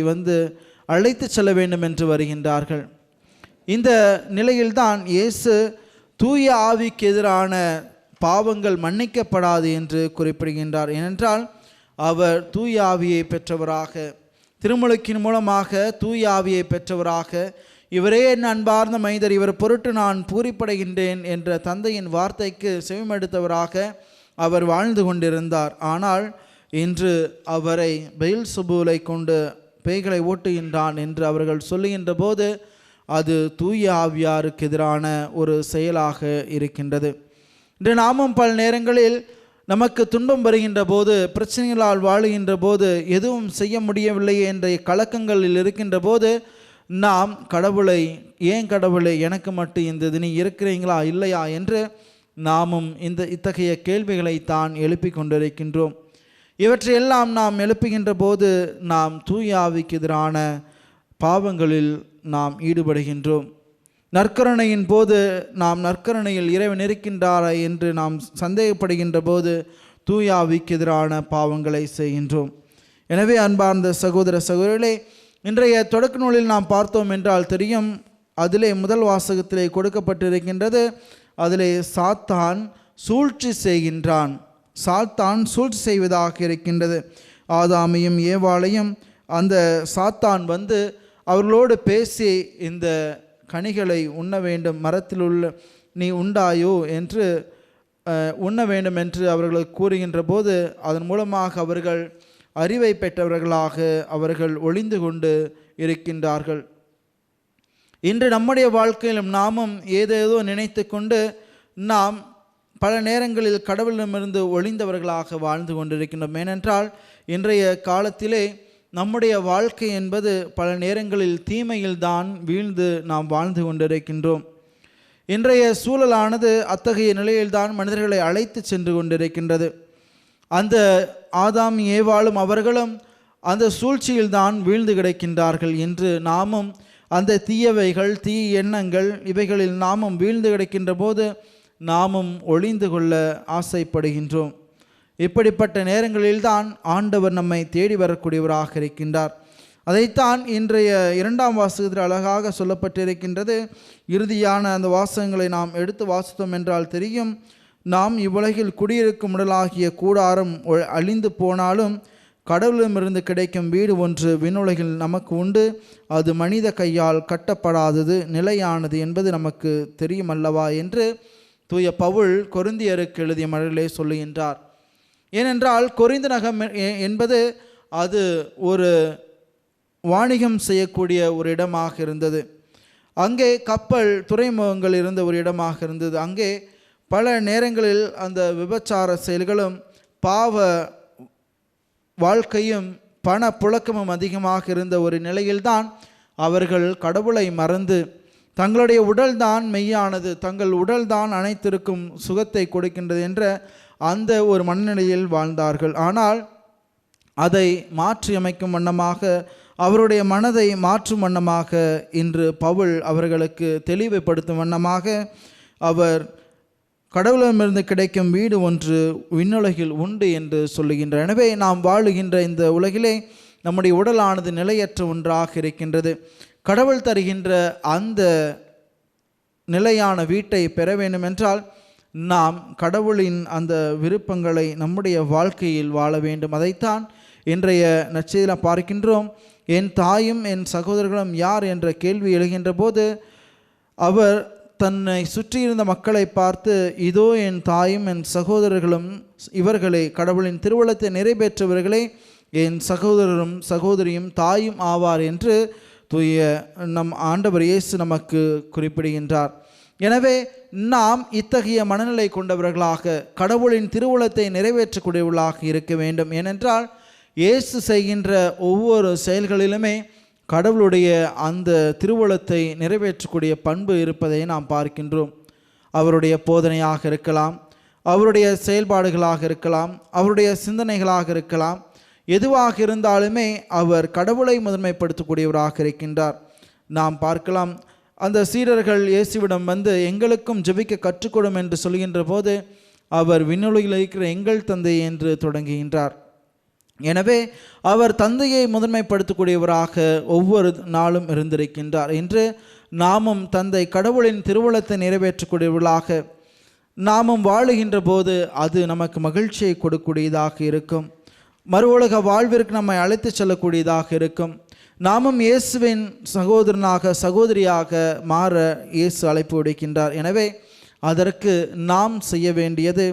அழைத்து செல்ல வேண்டும் என்று வருகின்றார்கள். இந்த நிலையில்தான் இயேசு தூய ஆவிக்கு எதிரான பாவங்கள் மன்னிக்கப்படாது என்று குறிப்பிடுகின்றார். ஏனென்றால் அவர் தூய ஆவியை பெற்றவராக, திருமுழுக்கின் மூலமாக தூய ஆவியை பெற்றவராக, இவரே என் அன்பார்ந்த மைந்தர், இவர் பொருட்டு நான் பூரிப்படைகின்றேன் என்ற தந்தையின் வார்த்தைக்கு செவிமடுத்தவராக அவர் வாழ்ந்து கொண்டிருந்தார். ஆனால் இன்று அவரை பெயில் சபூலை கொண்டு பேய்களை ஓட்டுகின்றான் என்று அவர்கள் சொல்லுகின்ற போது அது தூய ஆவியாருக்கு எதிரான ஒரு செயலாக இருக்கின்றது. இன்று நாமும் பல நேரங்களில் நமக்கு துன்பம் வருகின்ற போது, பிரச்சனைகளால் வாழுகின்ற போது, எதுவும் செய்ய முடியவில்லையே என்ற கலக்கங்களில் இருக்கின்ற போது நாம் கடவுளை, ஏன் கடவுளை எனக்கு மட்டும் இந்த நீ இருக்கிறீங்களா இல்லையா என்று நாமும் இத்தகைய கேள்விகளை தான் எழுப்பி கொண்டிருக்கின்றோம். இவற்றையெல்லாம் நாம் எழுப்புகின்ற போது நாம் தூய ஆவிக்கு எதிரான பாவங்களில் நாம் ஈடுபடுகின்றோம். நற்கருணையின் போது நாம் நற்கருணையில் இறைவன் இருக்கின்றாரா என்று நாம் சந்தேகப்படுகின்ற போது தூய ஆவிக்கு எதிரான பாவங்களை செய்கின்றோம். எனவே அன்பார்ந்த சகோதர சகோதரிகளே, இன்றைய தொடக்க நூலில் நாம் பார்த்தோம் என்றால் தெரியும், அதிலே முதல் வாசகத்திலே கொடுக்கப்பட்டிருக்கின்றது, அதிலே சாத்தான் சூழ்ச்சி செய்கின்றான். சாத்தான் சூழ்ச்சி செய்வதாக இருக்கின்றது. ஆதாமையும் ஏவாளையும் அந்த சாத்தான் அவர்களோடு பேசி இந்த கனிகளை உண்ண வேண்டும், மரத்தில் உள்ள நீ உண்டாயோ என்று உண்ண வேண்டும் என்று அவர்களுக்கு கூறுகின்ற போது அதன் மூலமாக அவர்கள் அறிவை பெற்றவர்களாக அவர்கள் ஒளிந்து கொண்டு இருக்கின்றார்கள். இன்று நம்முடைய வாழ்க்கையிலும் நாமும் ஏதேதோ நினைத்து கொண்டு நாம் பல நேரங்களில் கடவுளிடமிருந்து ஒளிந்தவர்களாக வாழ்ந்து கொண்டிருக்கின்றோம். ஏனென்றால் இன்றைய காலத்திலே நம்முடைய வாழ்க்கை என்பது பல நேரங்களில் தீமையில்தான் வீழ்ந்து நாம் வாழ்ந்து கொண்டிருக்கின்றோம். இன்றைய சூழலானது அத்தகைய நிலையில்தான் மனிதர்களை அழைத்து சென்று கொண்டிருக்கின்றது. அந்த ஆதாம் ஏவாளும் அவர்களும் அந்த சூழ்ச்சியில்தான் வீழ்ந்து கிடக்கின்றார்கள். இன்று நாமும் அந்த தீயவைகள், தீய எண்ணங்கள் இவைகளில் நாமும் வீழ்ந்து கிடக்கின்ற போது நாமும் ஒளிந்து கொள்ள ஆசைப்படுகின்றோம். இப்படிப்பட்ட நேரங்களில்தான் ஆண்டவர் நம்மை தேடி வரக்கூடியவராக இருக்கின்றார். அதைத்தான் இன்றைய 2ஆம் வாசகத்தில் அழகாக சொல்லப்பட்டிருக்கின்றது. இறுதியான அந்த வாசகங்களை நாம் எடுத்து வாசித்தோம் என்றால் தெரியும், நாம் இவ்வுலகில் குடியிருக்கும் உடலாகிய கூடாரம் அழிந்து போனாலும் கடவுளிடமிருந்து கிடைக்கும் வீடு ஒன்று விண்ணுலகில் நமக்கு உண்டு, அது மனித கையால் கட்டப்படாதது, நிலையானது என்பது நமக்கு தெரியும் அல்லவா என்று தூய பவுல் கொரிந்தியருக்கு எழுதிய மடலிலே சொல்லுகின்றார். ஏனென்றால் கொரிந்து நகரம் என்பது அது ஒரு வாணிகம் செய்யக்கூடிய ஒரு இடமாக இருந்தது. அங்கே கப்பல் துறைமுகங்கள் இருந்த ஒரு இடமாக இருந்தது. அங்கே பல நேரங்களில் அந்த விபச்சார செயல்களும் பாவ வாழ்க்கையும் பண புழக்கமும் அதிகமாக இருந்த ஒரு நிலையில்தான் அவர்கள் கடவுளை மறந்து தங்களுடைய உடல்தான் மெய்யானது, தங்கள் உடல்தான் அனைத்திற்கும் சுகத்தை கொடுக்கின்றது என்ற அந்த ஒரு மனநிலையில் வாழ்ந்தார்கள். ஆனால் அதை மாற்றி அமைக்கும் வண்ணமாக, அவருடைய மனதை மாற்றும் வண்ணமாக இன்று பவுல் அவர்களுக்கு தெளிவுபடுத்தும் வண்ணமாக அவர் கடவுளிடமிருந்து கிடைக்கும் வீடு ஒன்று விண்ணுலகில் உண்டு என்று சொல்லுகின்றார். எனவே நாம் வாழுகின்ற இந்த உலகிலே நம்முடைய உடலானது நிலையற்ற ஒன்றாக இருக்கின்றது. கடவுள் தருகின்ற அந்த நிலையான வீட்டை பெற வேண்டுமென்றால் நாம் கடவுளின் அந்த விருப்பங்களை நம்முடைய வாழ்க்கையில் வாழ வேண்டும். அதைத்தான் இன்றைய நற்செய்தியில் பார்க்கின்றோம். என் தாயும் என் சகோதரர்களும் யார் என்ற கேள்வி எழுகின்ற போது அவர் தன்னை சுற்றியிருந்த மக்களை பார்த்து, இதோ என் தாயும் என் சகோதரர்களும் இவர்களே, கடவுளின் திருவுளத்தை நிறைவேற்றவர்களே என் சகோதரரும் சகோதரியும் தாயும் ஆவார் என்று தூய நம் ஆண்டவர் இயேசு நமக்கு குறிப்பிடுகின்றார். எனவே நாம் இத்தகைய மனநிலை கொண்டவர்களாக கடவுளின் திருவுளத்தை நிறைவேற்றக்கூடியவர்களாக இருக்க வேண்டும். ஏனென்றால் இயேசு செய்கின்ற ஒவ்வொரு செயல்களிலுமே கடவுளுடைய அந்த திருவுளத்தை நிறைவேற்றக்கூடிய பண்பு இருப்பதை நாம் பார்க்கின்றோம். அவருடைய போதனையாக இருக்கலாம், அவருடைய செயல்பாடுகளாக இருக்கலாம், அவருடைய சிந்தனைகளாக இருக்கலாம், எதுவாக இருந்தாலுமே அவர் கடவுளை முதன்மைப்படுத்தக்கூடியவராக இருக்கின்றார். நாம் பார்க்கலாம், அந்த சீடர்கள் இயேசுவிடம் வந்து எங்களுக்கும் ஜெபிக்க கற்றுக்கொடும் என்று சொல்கின்ற போது அவர் விண்ணுலகில் இருக்கிற எங்கள் தந்தை என்று தொடங்குகின்றார். எனவே அவர் தந்தையை முதன்மைப்படுத்தக்கூடியவராக ஒவ்வொரு நாளும் இருந்திருக்கின்றார். என்று நாமும் தந்தை கடவுளின் திருவுளத்தை நிறைவேற்றக்கூடியவர்களாக நாமும் வாழுகின்ற போது அது நமக்கு மகிழ்ச்சியை கொடுக்கக்கூடியதாக இருக்கும். மறு உலக வாழ்விற்கு நம்மை அழைத்து செல்லக்கூடியதாக இருக்கும். நாமும் இயேசுவின் சகோதரனாக சகோதரியாக மாற இயேசு அழைப்பு விடுக்கின்றார். எனவே அதற்கு நாம் செய்ய வேண்டியது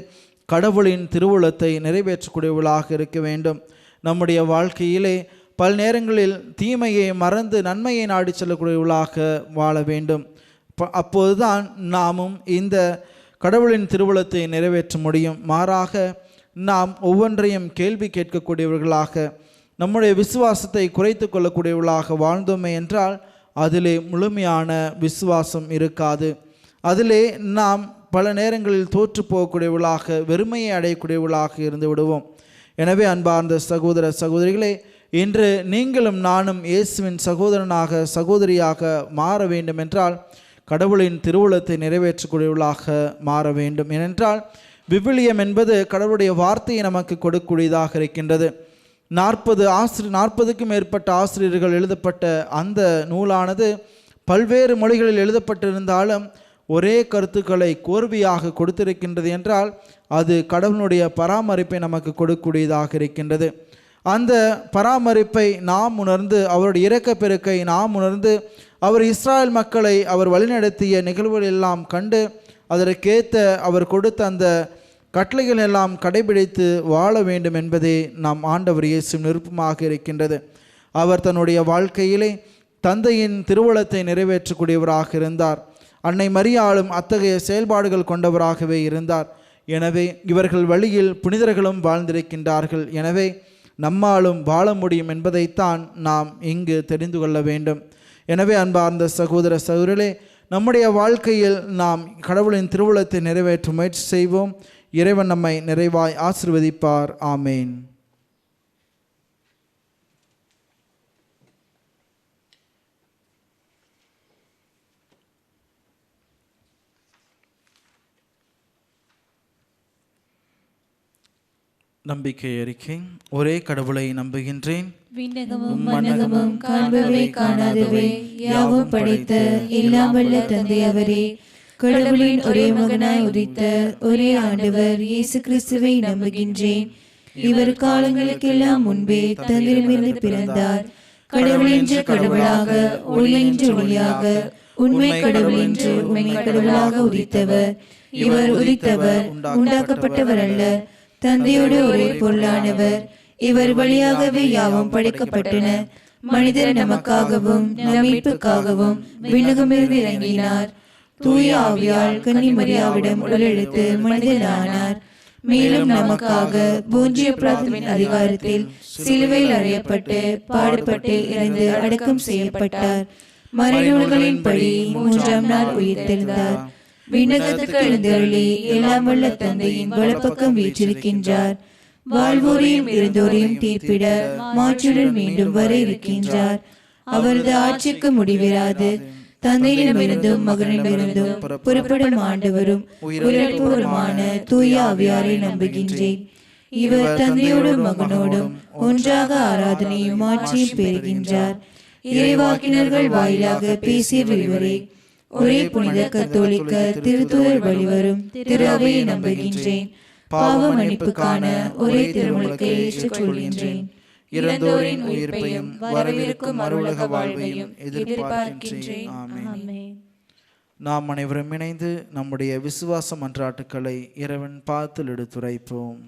கடவுளின் திருவுளத்தை நிறைவேற்றக்கூடியவர்களாக இருக்க வேண்டும். நம்முடைய வாழ்க்கையிலே பல நேரங்களில் தீமையை மறந்து நன்மையை நாடி செல்லக்கூடியவர்களாக வாழ வேண்டும். அப்போதுதான் நாமும் இந்த கடவுளின் திருவுளத்தை நிறைவேற்ற முடியும். மாறாக நாம் ஒவ்வொன்றையும் கேள்வி கேட்கக்கூடியவர்களாக, நம்முடைய விசுவாசத்தை குறைத்து கொள்ளக்கூடியவர்களாக வாழ்ந்தோமே என்றால் அதிலே முழுமையான விசுவாசம் இருக்காது. அதிலே நாம் பல நேரங்களில் தோற்று போகக்கூடியவர்களாக, வெறுமையை அடையக்கூடியவர்களாக இருந்து விடுவோம். எனவே அன்பார்ந்த சகோதர சகோதரிகளே, இன்று நீங்களும் நானும் இயேசுவின் சகோதரனாக சகோதரியாக மாற வேண்டும் என்றால் கடவுளின் திருவுளத்தை நிறைவேற்றக்கூடியவர்களாக மாற வேண்டும். ஏனென்றால் விவிலியம் என்பது கடவுளுடைய வார்த்தையை நமக்கு கொடுக்கக்கூடியதாக இருக்கின்றது. 40க்கும் மேற்பட்ட ஆசிரியர்கள் எழுதப்பட்ட அந்த நூலானது பல்வேறு மொழிகளில் எழுதப்பட்டிருந்தாலும் ஒரே கருத்துக்களை கோர்வையாக கொடுத்திருக்கின்றது என்றால் அது கடவுளுடைய பராமரிப்பை நமக்கு கொடுக்கக்கூடியதாக இருக்கின்றது. அந்த பராமரிப்பை நாம் உணர்ந்து, அவருடைய இரக்கப்பெருக்கை நாம் உணர்ந்து, அவர் இஸ்ராயல் மக்களை அவர் வழிநடத்திய நிகழ்வுகள் எல்லாம் கண்டு அதற்கேற்ற அவர் கொடுத்த அந்த கட்டளைகள் எல்லாம் கடைபிடித்து வாழ வேண்டும் என்பதே நாம் ஆண்டவர் இயேசு விருப்பமாக இருக்கின்றது. அவர் தன்னுடைய வாழ்க்கையிலே தந்தையின் திருவுளத்தை நிறைவேற்றக்கூடியவராக இருந்தார். அன்னை மரியாளும் அத்தகைய செயல்பாடுகள் கொண்டவராகவே இருந்தார். எனவே இவர்கள் வழியில் புனிதர்களும் வாழ்ந்திருக்கின்றார்கள். எனவே நம்மாலும் வாழ முடியும் என்பதைத்தான் நாம் இங்கு தெரிந்து கொள்ள வேண்டும். எனவே அன்பார்ந்த சகோதர சகோதரிகளே, நம்முடைய வாழ்க்கையில் நாம் கடவுளின் திருவுளத்தை நிறைவேற்ற முயற்சி செய்வோம். இறைவன் நம்மை நிறைவாய் ஆசீர்வதிப்பார். ஆமேன். நம்பிக்கை அறிக்கை. ஒரே கடவுளை நம்புகின்றேன். விண்ணகமும் மன்னகமும் காண்பவை காணாதவை யாவும் படைத்த எல்லாம் வல்ல தந்தை அவரே, கடவுளின் ஒரே மகனாய் உதித்த ஒரே ஆண்டவர் இயேசு கிறிஸ்துவை நம்புகின்றேன். இவர் காலங்களுக்கெல்லாம் முன்பே தந்தையிடமிருந்து பிறந்தார். கடவுள் என்று கடவுளாக, ஒளி என்று ஒளியாக, உண்மை கடவுள் என்று உண்மை கடவுளாக உதித்தவர். இவர் உதித்தவர், உண்டாக்கப்பட்டவர் அல்ல, தந்தையோடு ஒரே பொருளானவர். இவர் வழியாகவே யாவும் படைக்கப்பட்டன. மனிதர் நமக்காகவும் நம் மீட்புக்காகவும் விண்ணகமிருந்து இறங்கினார். தூய ஆவியால் கன்னி மரியாவிடம் உடலெடுத்து மனிதனானார். மேலும் நமக்காக பூஜ்ய பிரார்த்தனையின் அதிகாரத்தில் சிலுவையில் அறையப்பட்டு பாடுபட்டு இறந்து அடக்கம் செய்யப்பட்டார். மறைநூல்களின்படி 3ஆம் நாள் உயிர்த்தெழுந்தார். விண்ணகத்துக்கு எழுந்தருளி எல்லாம் வல்ல தந்தையின் வலப்பக்கம் வீற்றிருக்கின்றார். வாழ்வோரையும் இருந்தோரையும் தீர்ப்பிட மாற்றுடன் மீண்டும் வர இருக்கின்றார். அவரது ஆட்சிக்கு முடிவிராது. தந்தையிடமிருந்தும் மகனிடமிருந்தும் புறப்படும் ஆண்டவரும் உயிரிழப்பவருமான தூய ஆவியாரை நம்புகின்றேன். இவர் தந்தையோடும் மகனோடும் ஒன்றாக ஆராதனையும் ஆட்சியும் பெறுகின்றார். இறைவாக்கினர்கள் வாயிலாக பேசியவர் இவரே. ஒரே புனித கத்தோலிக்க திருத்தூதர் வழிவரும் திரு அவையை நம்புகின்றேன். பாவ மன்னிப்புக்கான ஒரே திருமுழுக்கை ஏற்றுக்கொள்கின்றேன். இறந்தோரின் உயிர்ப்பையும் வரவிருக்கும் மறுவுலக வாழ்வையும் எதிர்பார்க்கின்றேன். ஆமென். நாம் அனைவரும் இணைந்து நம்முடைய விசுவாச மன்றாட்டுக்களை இறைவன் பாதத்தில் எடுத்துரைப்போம்.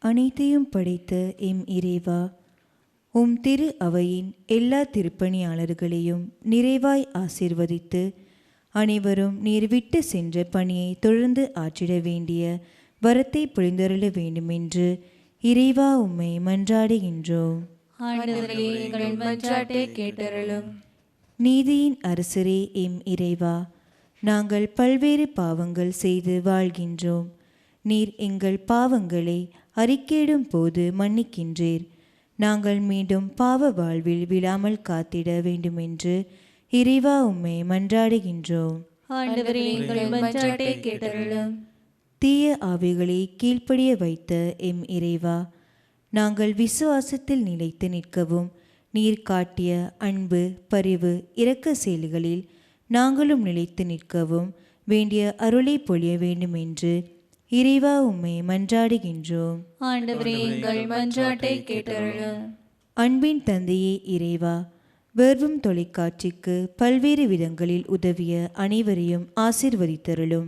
அனைத்தையும் படைத்த எம் இறைவா, உம் திரு அவையின் எல்லா திருப்பணியாளர்களையும் நிறைவாய் ஆசீர்வதித்து அனைவரும் நீர் விட்டு சென்ற பணியை தொடர்ந்து ஆற்றிட வேண்டிய வரத்தை பொழிந்தருள வேண்டுமென்று இறைவா உம்மை மன்றாடுகின்றோம். நீதியின் அரசரே எம் இறைவா, நாங்கள் பல்வேறு பாவங்கள் செய்து வாழ்கின்றோம். நீர் எங்கள் பாவங்களை அறிக்கையிடும் போது மன்னிக்கின்றீர். நாங்கள் மீண்டும் பாவ வாழ்வில் விழாமல் காத்திட வேண்டுமென்று இறைவா உம்மை மன்றாடுகின்றோம். தீய ஆவிகளை கீழ்ப்படிய வைத்த எம் இறைவா, நாங்கள் விசுவாசத்தில் நிலைத்து நிற்கவும் நீர் காட்டிய அன்பு, பரிவு, இரக்க செயல்களில் நாங்களும் நிலைத்து நிற்கவும் வேண்டிய அருளை பொழிய வேண்டுமென்று இறைவா உம்மை மன்றாடுகின்றோம். அன்பின் தந்தையே இறைவா, வெர்வும் தொலைக்காட்சிக்கு பல்வேறு விதங்களில் உதவிய அனைவரையும் ஆசீர்வதித்தருளும்.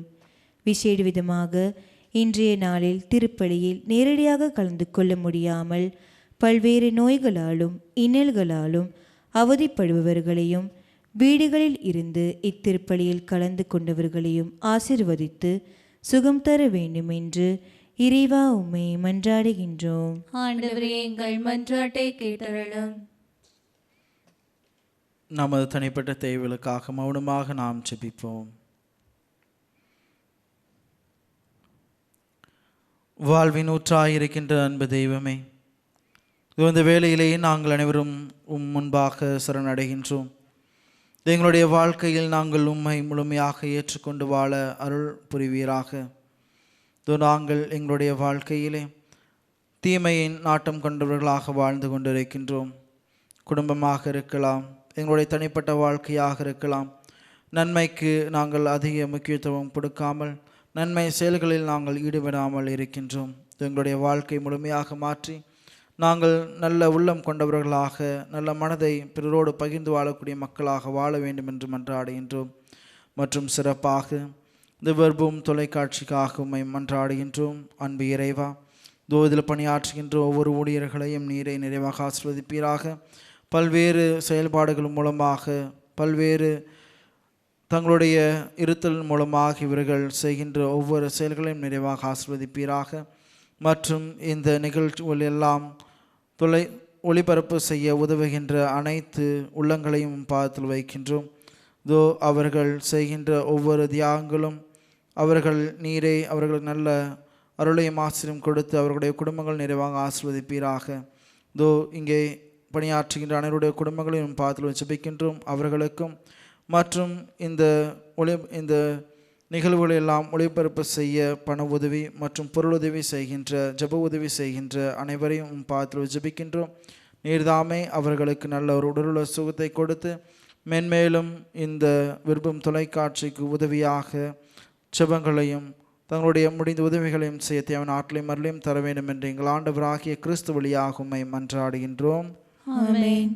விசேட விதமாக இன்றைய நாளில் திருப்பலியில் நேரடியாக கலந்து கொள்ள முடியாமல் பல்வேறு நோய்களாலும் இன்னல்களாலும் அவதிப்படுபவர்களையும் வீடுகளில் இருந்து இத்திருப்பலியில் கலந்து கொண்டவர்களையும் ஆசீர்வதித்து சுகம் தர வேண்டும் என்று இறைவா உம்மை மன்றாடுகின்றோம். நமது தனிப்பட்ட தேவைகளுக்காக மௌனமாக நாம் ஜெபிப்போம். வாழ்வின் ஊற்றாயிருக்கின்ற அன்பு தெய்வமே, இந்த வேளையிலேயே நாங்கள் அனைவரும் முன்பாக சரணடைகின்றோம். எங்களுடைய வாழ்க்கையில் நாங்கள் உம்மை முழுமையாக ஏற்றுக்கொண்டு வாழ அருள் புரிவீராக. நாங்கள் எங்களுடைய வாழ்க்கையிலே தீமையின் நாட்டம் கொண்டவர்களாக வாழ்ந்து கொண்டிருக்கின்றோம். குடும்பமாக இருக்கலாம், எங்களுடைய தனிப்பட்ட வாழ்க்கையாக இருக்கலாம். நன்மைக்கு நாங்கள் அதிக முக்கியத்துவம் கொடுக்காமல் நன்மை செயல்களில் நாங்கள் ஈடுபடாமல் இருக்கின்றோம். எங்களுடைய வாழ்க்கை முழுமையாக மாற்றி நாங்கள் நல்ல உள்ளம் கொண்டவர்களாக, நல்ல மனதை பிறரோடு பகிர்ந்து வாழக்கூடிய மக்களாக வாழ வேண்டும் என்று மன்றாடுகின்றோம். மற்றும் சிறப்பாக இந்த வெர்பும் தொலைக்காட்சிக்காக உம்மை மன்றாடுகின்றோம். அன்பு இறைவா, இதில் பணியாற்றுகின்ற ஒவ்வொரு ஊழியர்களையும் நீரை நிறைவாக ஆசீர்வதிப்பீராக. பல்வேறு செயல்பாடுகள் மூலமாக, பல்வேறு தங்களுடைய இருத்தல் மூலமாக இவர்கள் செய்கின்ற ஒவ்வொரு செயல்களையும் நிறைவாக ஆசீர்வதிப்பீராக. மற்றும் இந்த நிகழ்ச்சிகள் எல்லாம் ஒளிபரப்பு செய்ய உதவுகின்ற அனைத்து உள்ளங்களையும் பாதத்தில் வைக்கின்றோம். அவர்கள் செய்கின்ற ஒவ்வொரு தியாகங்களும் அவர்கள் நீரை அவர்கள் நல்ல அருளையும் ஆசிரியம் கொடுத்து அவர்களுடைய குடும்பங்கள் நிறைவாக ஆசீர்வதிப்பீராக. இங்கே பணியாற்றுகின்ற அனைவருடைய குடும்பங்களையும் பாதத்தில் ஜெபிக்கின்றோம். அவர்களுக்கும் மற்றும் இந்த நிகழ்வுகளை எல்லாம் ஒளிபரப்பு செய்ய பண உதவி மற்றும் பொருளுதவி செய்கின்ற, ஜப உதவி செய்கின்ற அனைவரையும் பாதத்தில் ஜெபிக்கின்றோம். நீர்தாமே அவர்களுக்கு நல்ல ஒரு உடலுள்ள சுகத்தை கொடுத்து மென்மேலும் இந்த விருப்பம் தொலைக்காட்சிக்கு உதவியாக ஜெபங்களையும் தங்களுடைய முடிந்த உதவிகளையும் செய்ய தேவையான ஆற்றலையும் அருளையும் தர வேண்டும் என்று எங்கள் ஆண்டவராகிய கிறிஸ்து வழியாக உம்மை மன்றாடுகின்றோம். ஆமென்.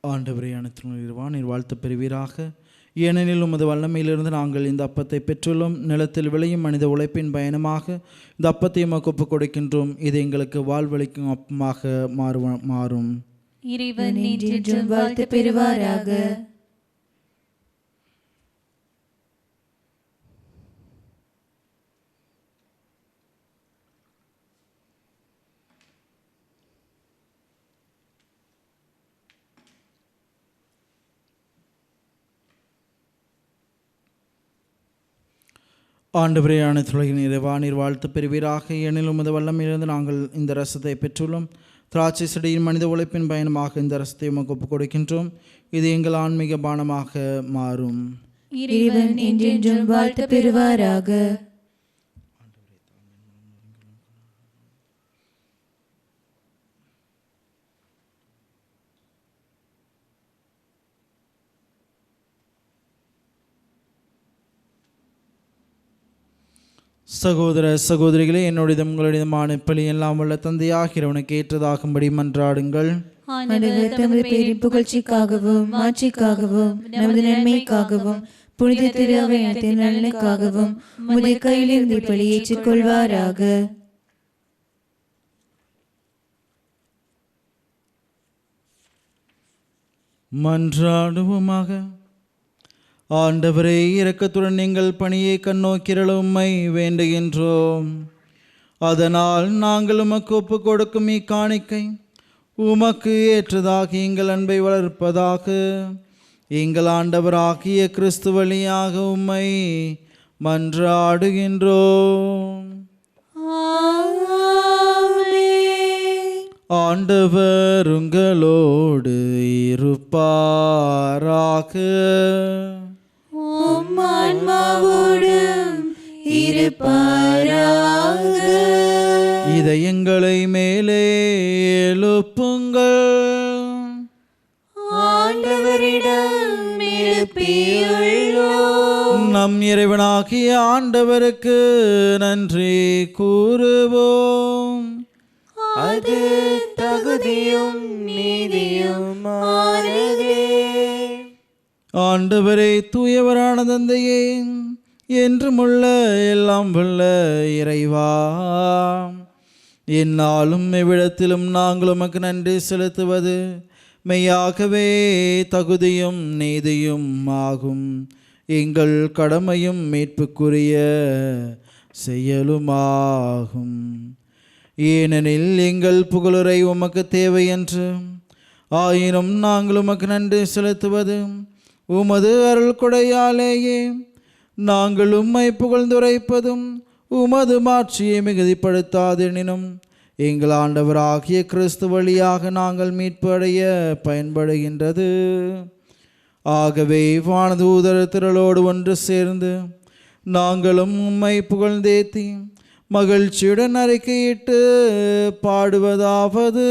ஆண்டவரே, அனைத்து நீர் வாழ்த்து பெறுவீராக. ஏனெனில் உமது வல்லமையிலிருந்து நாங்கள் இந்த அப்பத்தை பெற்றுள்ளோம். நிலத்தில் விளையும் மனித உழைப்பின் பயணமாக இந்த அப்பத்தை உமக்கு ஒப்புக் கொடுக்கின்றோம். இது எங்களுக்கு வாழ்வளிக்கும் அப்பமாக மாறும். இறைவன் என்றென்றும் வாழ்த்து பெறுவாராக. ஆண்டவரே, அனைத்துலகின் இறைவா, நீர் வாழ்த்து பெறுவீராக. ஏனில் உமது வல்லமையிலிருந்து நாங்கள் இந்த ரசத்தை பெற்றுள்ளோம். திராட்சை செடியின் மனித உழைப்பின் பயணமாக இந்த ரசத்தை உமக்கு ஒப்புக் கொடுக்கின்றோம். இது எங்கள் ஆன்மீக பானமாக மாறும். இறைவன் என்றென்றும் வாழ்த்து பெறுவாராக. சகோதர சகோதரிகளே, என்னுடைய உங்களிடமான பலி எல்லாம் உள்ள தந்தையாகிற உனக்கு ஏற்றதாகும்படி மன்றாடுங்கள். ஆண்டவர் தமது பேரின் புகழ்ச்சிக்காகவும் மாட்சிக்காகவும் நமது நன்மைக்காகவும் புனித திரு அவையத்தின் நலனுக்காகவும் உமது கையிலிருந்து பலியேற்றுக் கொள்வாராக. மன்றாடுவோமாக. ஆண்டவரே, இரக்கத்துடன் எங்கள் பணியை கண்ணோக்கிரள உம்மை வேண்டுகின்றோம். அதனால் நாங்கள் உமக்கு ஒப்புக் கொடுக்கும் இக்காணிக்கை உமக்கு ஏற்றதாக எங்கள் அன்பை வளர்ப்பதாக. எங்கள் ஆண்டவராகிய கிறிஸ்து வழியாக உம்மை மன்றாடுகின்றோம். ஆண்டவர் உங்களோடு இருப்பாராக. இதயங்களை மேலே எழுப்புங்கள். நம் இறைவனாகிய ஆண்டவருக்கு நன்றி கூறுவோம். அது தகுதியும் நீதியும். ஆண்டவரே, தூயவரான தந்தையே, என்றுமுள்ள எல்லாம் வல்ல இறைவா, என்னாலும் எவ்விடத்திலும் நாங்கள் உமக்கு நன்றி செலுத்துவது மெய்யாகவே தகுதியும் நீதியும் ஆகும். எங்கள் கடமையும் மீட்புக்குரிய செயலுமாகும். ஏனெனில் எங்கள் புகழுரை உமக்கு தேவை என்று, ஆயினும் நாங்கள் உமக்கு நன்றி செலுத்துவது உமது அருள் கொடையாலேயே. நாங்கள் உம்மை புகழ்ந்துரைப்பதும் உமது மாட்சியை மிகுதிப்படுத்தாதெனினும் எங்கள் ஆண்டவராகிய கிறிஸ்து வழியாக நாங்கள் மீட்பு அடைய பயன்படுகின்றது. ஆகவே வானதூதர் திரளோடு ஒன்று சேர்ந்து நாங்களும் உம்மை புகழ்ந்தேத்தி மகிழ்ச்சியுடன் அறிக்கையிட்டு பாடுவதாவது: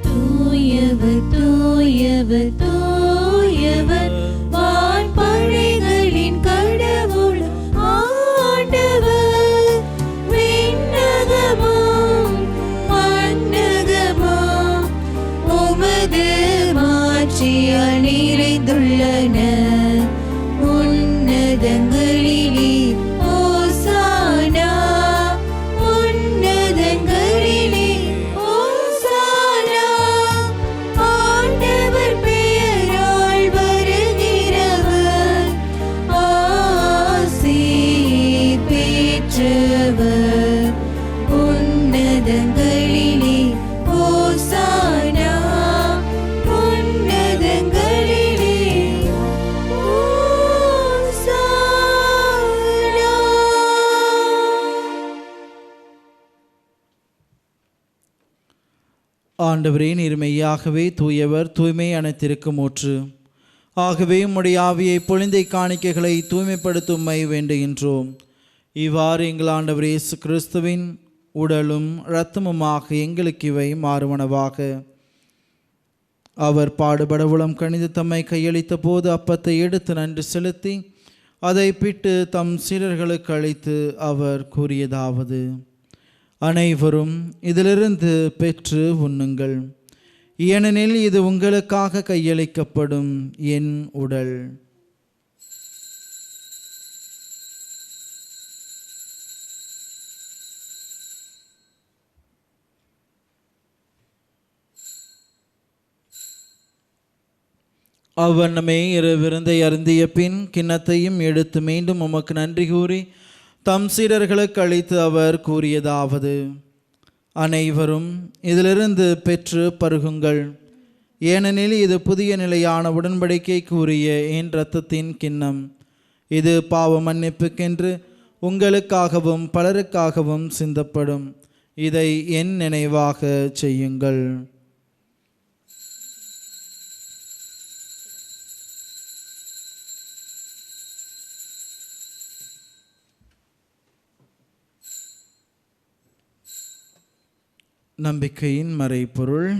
தூயவர் தூயவர் தூயவர் வான்படைகளின் கடவுள் ஆண்டவர். விண்ணகமும் மண்ணகமும் உமது மாட்சியால் நிறைந்துள்ளன. உன்னதங்களிலே ஓசானா, உன்னதங்களிலே ஓசானா. ஆண்டவர் பெயரால் வருகிறவர் ஆசி பெற்றவர். உன்னதங்களிலே ஓசானா, உன்னதங்களிலே ஓசானா. ஆண்டவரே, நீர் மெய்யாகவே தூயவர், தூய்மை அனைத்திற்கும் ஊற்று. ஆகவே உம்முடைய ஆவியை பொழிந்தை காணிக்கைகளை தூய்மைப்படுத்தும் உம்மை வேண்டுகின்றோம். இவ்வாறு எங்கள் ஆண்டவர் இயேசு கிறிஸ்துவின் உடலும் இரத்தமுமாக எங்களுக்கு இவை மாறுவனவாக. அவர் பாடுபட உளம் கணிந்து தம்மை கையளித்த போது அப்பத்தை எடுத்து நன்றி செலுத்தி அதை பிட்டு தம் சீடர்களுக்கு அளித்து அவர் கூறியதாவது: அனைவரும் இதிலிருந்து பெற்று உண்ணுங்கள், ஏனெனில் இது உங்களுக்காக கையளிக்கப்படும் என் உடல். அவ்வண்ணமே இரு விருந்தை அருந்திய பின் கிண்ணத்தையும் எடுத்து மீண்டும் உமக்கு நன்றி கூறி தம் சீடர்களுக்கு அளித்து அவர் கூறியதாவது: அனைவரும் இதிலிருந்து பெற்று பருகுங்கள், ஏனெனில் இது புதிய நிலையான உடன்படிக்கை கூறிய என் இரத்தத்தின் கிண்ணம். இது பாவ மன்னிப்புக்கென்று உங்களுக்காகவும் பலருக்காகவும் சிந்தப்படும். இதை என் நினைவாக செய்யுங்கள். நம்பிக்கையின் மறைபொருள்.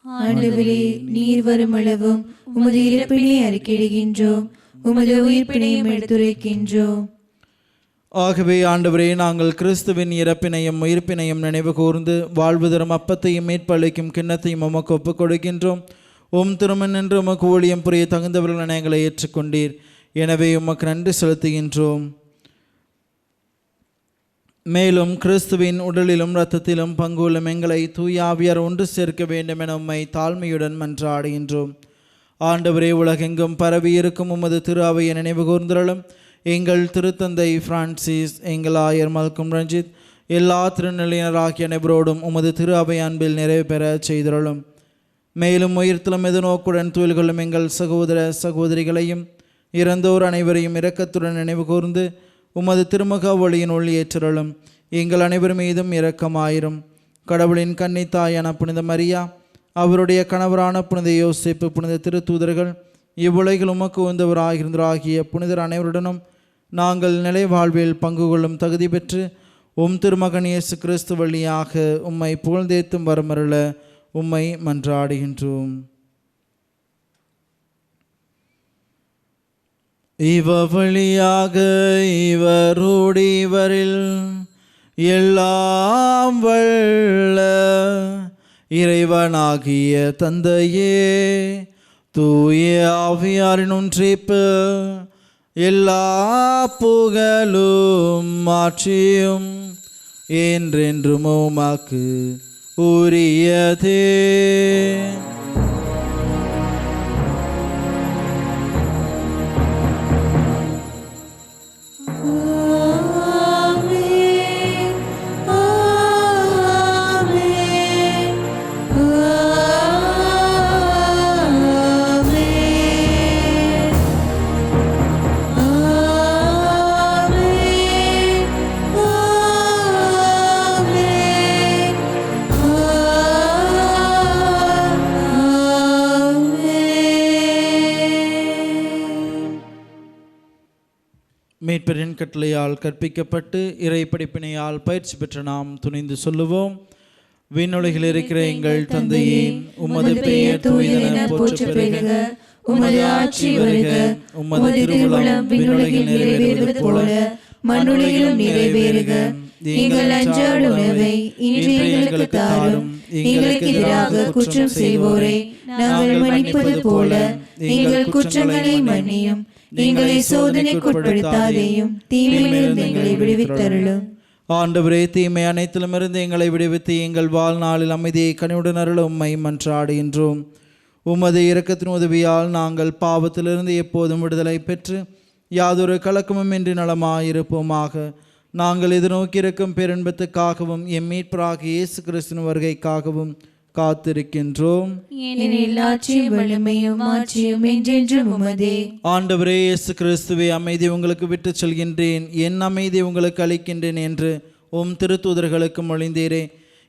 ஆண்டவரே, நீர் வரும் அளவும் உமது இறப்பினை அறிக்கையிடுகின்றோம், உமது உயிர்ப்பினையும் எடுத்துரைக்கின்றோம். ஆகவே ஆண்டவரே, நாங்கள் கிறிஸ்துவின் இறப்பினையும் உயிர்ப்பினையும் நினைவு கூர்ந்து வாழ்வு தரும் அப்பத்தையும் மீட்பளிக்கும் கிண்ணத்தையும் உமக்கு ஒப்புக் கொடுக்கின்றோம். திருமண் என்று உமக்கு ஊழியம் புரிய தகுந்தவர்கள் எங்களை ஏற்றுக்கொண்டீர். எனவே உமக்கு நன்றி செலுத்துகின்றோம். மேலும் கிறிஸ்துவின் உடலிலும் இரத்தத்திலும் பங்குள்ள எங்களை தூயாவியார் ஒன்று சேர்க்க வேண்டும் என உம்மை தாழ்மையுடன் மன்றாடுகின்றோம். ஆண்டவரே, உலகெங்கும் பரவி இருக்கும் உமது திரு அவையை நினைவு கூர்ந்தருளும். எங்கள் திருத்தந்தை பிரான்சிஸ், எங்கள் ஆயர் மல்கம் ரஞ்சித், எல்லா திருநிலையினராகிய அனைவரோடும் உமது திரு அவை அன்பில் நிறைவு பெற செய்தருளும். மேலும் உயிர்த்தலும் எதிர்நோக்குடன் துயில் கொள்ளும் எங்கள் சகோதர சகோதரிகளையும் இறந்தோர் அனைவரையும் இரக்கத்துடன் நினைவு கூர்ந்து உமது திருமுக ஒளியின் ஒளி ஏற்றருளும். எங்கள் அனைவர் மீதும் இரக்கமாயிரும். கடவுளின் கன்னித்தாயான புனித மரியா, அவருடைய கணவரான புனித யோசேப்பு, புனித திருத்தூதர்கள், இவ்வுலகில் உமக்கு உந்தவராகிய புனிதர் அனைவருடனும் நாங்கள் நிலை வாழ்வில் பங்கு கொள்ளும் தகுதி பெற்று திருமகன் இயேசு கிறிஸ்து வழியாக உம்மை புகழ்ந்தேத்தும் வரமருள உம்மை மன்றாடுகின்றோம். இவ வழியாக இவரோடு இவரில் எல்லாம் வல்ல இறைவனாகிய தந்தையே, தூய ஆவியாரின் ஒன்றிப்பு எல்லா புகழும் மாட்சியும் என்றென்றும் உமக்கு உரியதே. மீட்பரின் கட்டளையால் கற்பிக்கப்பட்டு இறை படிப்பினையால் பயிற்சி பெற்ற நாம் துணிந்து சொல்லுவோம்: விண்ணுலகில் இருக்கிற எங்கள் தந்தையே, உமது பெயர் தூயதென போற்றப் பெறுக, உமது ஆட்சி வருக, உமது திருவுளம் விண்ணுலகில் நிறைவேறுவது போல மண்ணுலகிலும் நிறைவேறுக. எங்கள் அன்றாட உணவை இன்று எங்களுக்கு தாரும். எங்களுக்கு எதிராக குற்றம் செய்வோரை நாங்கள் மன்னிப்பது போல எங்கள் குற்றங்களை மன்னியும். எங்களை சோதனைக்குட்படுத்தாதேயும், தீமையிலிருந்து எங்களை விடுவித்தருளும். ஆண்டவரே, தீமை அனைத்திலும் இருந்து எங்களை விடுவித்து எங்கள் வாழ்நாளில் அமைதியை கனிவுடன் அருள உம்மை மன்றாடுகின்றோம். உமது இரக்கத்தின் உதவியால் நாங்கள் பாவத்திலிருந்து எப்போதும் விடுதலை பெற்று யாதொரு கலக்கமும் இன்றி நலமாயிருப்போமாக. நாங்கள் எதிர்நோக்கியிருக்கும் பேரின்பத்துக்காகவும் எம் மீட்பராகிய இயேசு கிறிஸ்துவின் வருகைக்காகவும் காத்திருக்கின்றோம். ஆண்டவரே இயேசு கிறிஸ்துவே, அமைதி உங்களுக்கு விட்டு செல்கின்றேன், என் அமைதி உங்களுக்கு அளிக்கின்றேன் என்று திருத்தூதர்களுக்கு மொழிந்தீரே.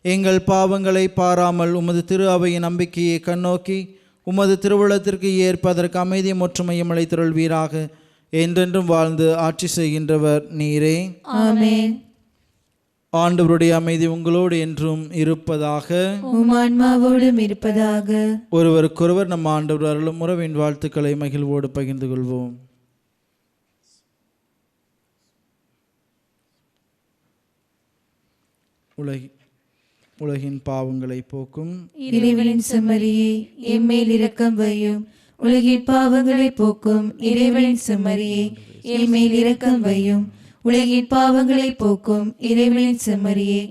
எங்கள் பாவங்களை பாராமல் உமது திரு அவையின் நம்பிக்கையை கண்ணோக்கி உமது திருவுளத்திற்கு ஏற்பதற்கு அமைதியும் ஒற்றுமையும் அளித்தருள்வீராக. என்றென்றும் வாழ்ந்து ஆட்சி செய்கின்றவர் நீரே. ஆமென். ஆண்டவருடைய அமைதி உங்களோடு என்றும் இருப்பதாக, உம் ஆன்மாவோடும் இருப்பதாக. ஒருவருக்கொருவர் நம் ஆண்டவர் அருளும் உறவின் வாழ்த்துக்களை மகிழ்வோடு பகிர்ந்து கொள்வோம். உலகின் பாவங்களை போக்கும் இறைவனின் செம்மறியே எம்மேல் இரக்கம் வையும். உலகின் பாவங்களை போக்கும் இறைவனின் செம்மறியே எம்மேல் இரக்கம் வையும். உலகின் பாவங்களை போக்கும் இறைவனின் செம்மறியே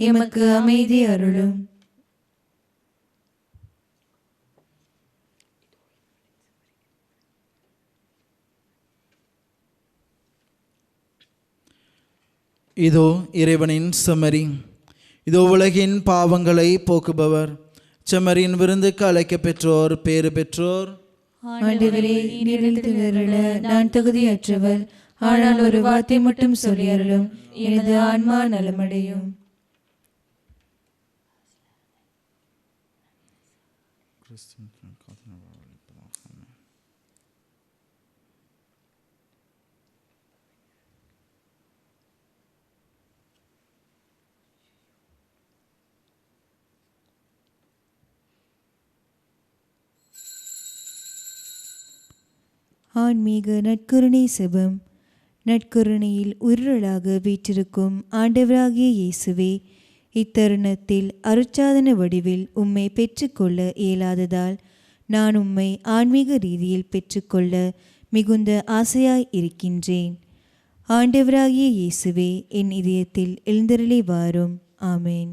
எமக்கு அமைதி அருளும். இதோ இறைவனின் செம்மறி, இதோ உலகின் பாவங்களை போக்குபவர். செம்மறியின் விருந்துக்கு அழைக்க பெற்றோர் பேறு பெற்றோர். ஆண்டவரே, நீரில் நான் தகுதியற்றவர், ஆனால் ஒரு வார்த்தை மட்டும் சொல்லி அருளும், எனது ஆன்மா நலமடையும். ஆன்மீக நற்கருணை செபம். நற்கருணையில் உயிரலாக வீற்றிருக்கும் ஆண்டவராகிய இயேசுவே, இத்தருணத்தில் அருட்சாதன வடிவில் உம்மை பெற்றுக்கொள்ள இயலாததால் நான் உம்மை ஆன்மீக ரீதியில் பெற்றுக்கொள்ள மிகுந்த ஆசையாய் இருக்கின்றேன். ஆண்டவராகிய இயேசுவே, என் இதயத்தில் எழுந்தருளி வாரும். ஆமேன்.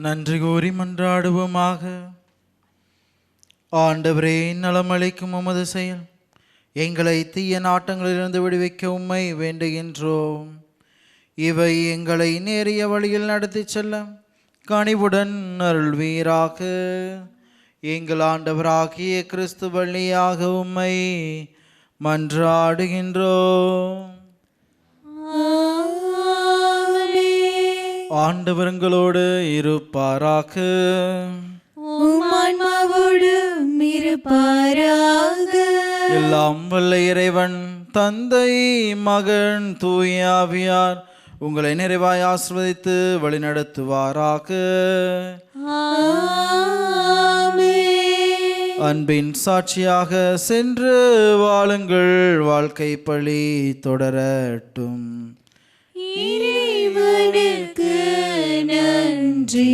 நன்றி கூறி மன்றாடுவோமாக. ஆண்டவரே, நலமளிக்கும் உமது செயல் எங்களை தீய நாட்டங்களிலிருந்து விடுவிக்க உம்மை வேண்டுகின்றோம். இவை எங்களை நேரிய வழியில் நடத்தி செல்ல கனிவுடன் அருள்வீராக. எங்கள் ஆண்டவராகிய கிறிஸ்து வழியாக உம்மை மன்றாடுகின்றோம். ஆண்டவர்களோடு இருப்பாராக. எல்லாம் வல்ல இறைவன் தந்தை, மகன், தூய ஆவியார் உங்களை நிறைவாய் ஆசீர்வதித்து வழிநடத்துவாராக. அன்பின் சாட்சியாக சென்று வாழுங்கள். வாழ்க்கை பழி தொடரட்டும். இறைவனுக்கு நன்றி.